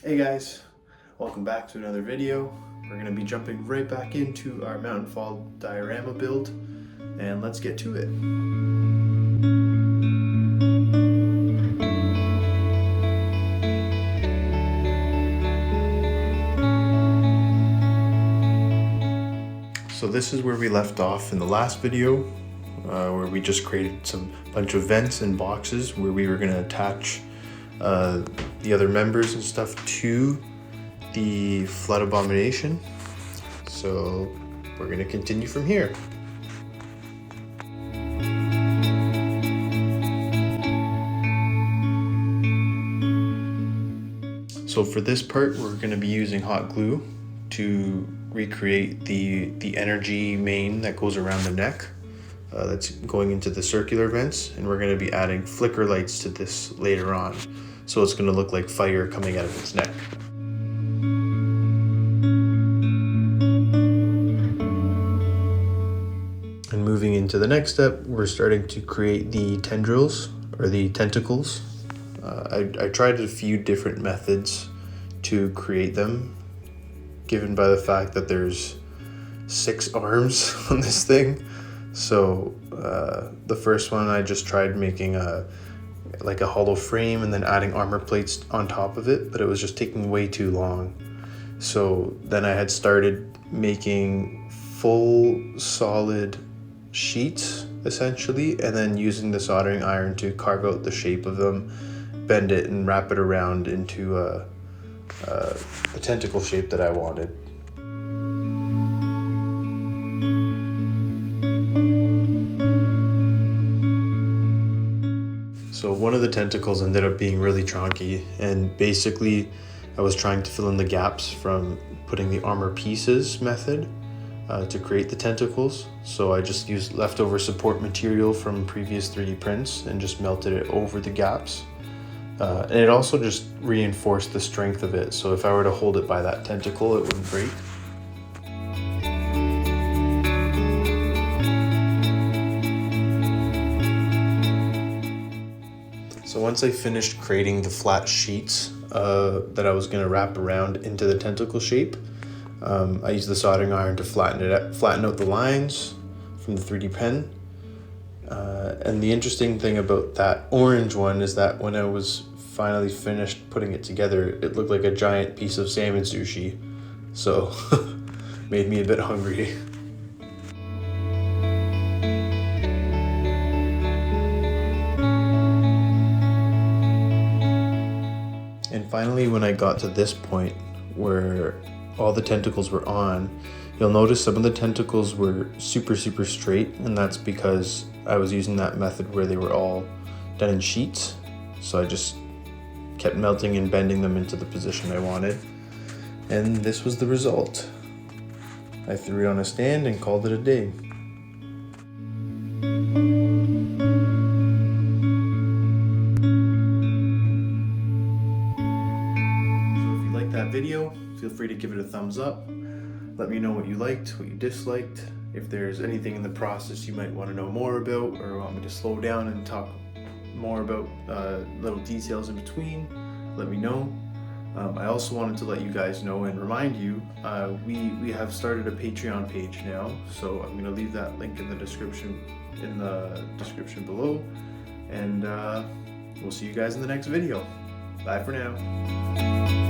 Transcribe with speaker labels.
Speaker 1: Hey guys, welcome back to another video. We're going to be jumping right back into our Mountainfall diorama build, and let's get to it. So this is where we left off in the last video, where we just created some bunch of vents and boxes where we were going to attach the other members and stuff to the Flood Abomination. So we're going to continue from here. So for this part, we're going to be using hot glue to recreate the energy main that goes around the neck. That's going into the circular vents, and we're going to be adding flicker lights to this later on, so it's going to look like fire coming out of its neck. And moving into the next step, we're starting to create the tendrils, or the tentacles. I tried a few different methods to create them, given by the fact that there's 6 arms on this thing. So the first one, I just tried making a hollow frame and then adding armor plates on top of it, but it was just taking way too long. So then I had started making full solid sheets essentially, and then using the soldering iron to carve out the shape of them, bend it and wrap it around into a tentacle shape that I wanted. So one of the tentacles ended up being really chunky, and basically I was trying to fill in the gaps from putting the armor pieces method to create the tentacles. So I just used leftover support material from previous 3D prints and just melted it over the gaps. And it also just reinforced the strength of it, so if I were to hold it by that tentacle, it wouldn't break. So once I finished creating the flat sheets that I was going to wrap around into the tentacle shape, I used the soldering iron to flatten out the lines from the 3D pen. And the interesting thing about that orange one is that when I was finally finished putting it together, it looked like a giant piece of salmon sushi. So made me a bit hungry. And finally, when I got to this point where all the tentacles were on, you'll notice some of the tentacles were super straight, and that's because I was using that method where they were all done in sheets. So I just kept melting and bending them into the position I wanted. And this was the result. I threw it on a stand and called it a day. That video, feel free to give it a thumbs up. Let me know what you liked, what you disliked. If there's anything in the process you might want to know more about, or want me to slow down and talk more about little details in between, let me know. I also wanted to let you guys know and remind you, we have started a Patreon page now, so I'm going to leave that link in the description below, and we'll see you guys in the next video. Bye for now.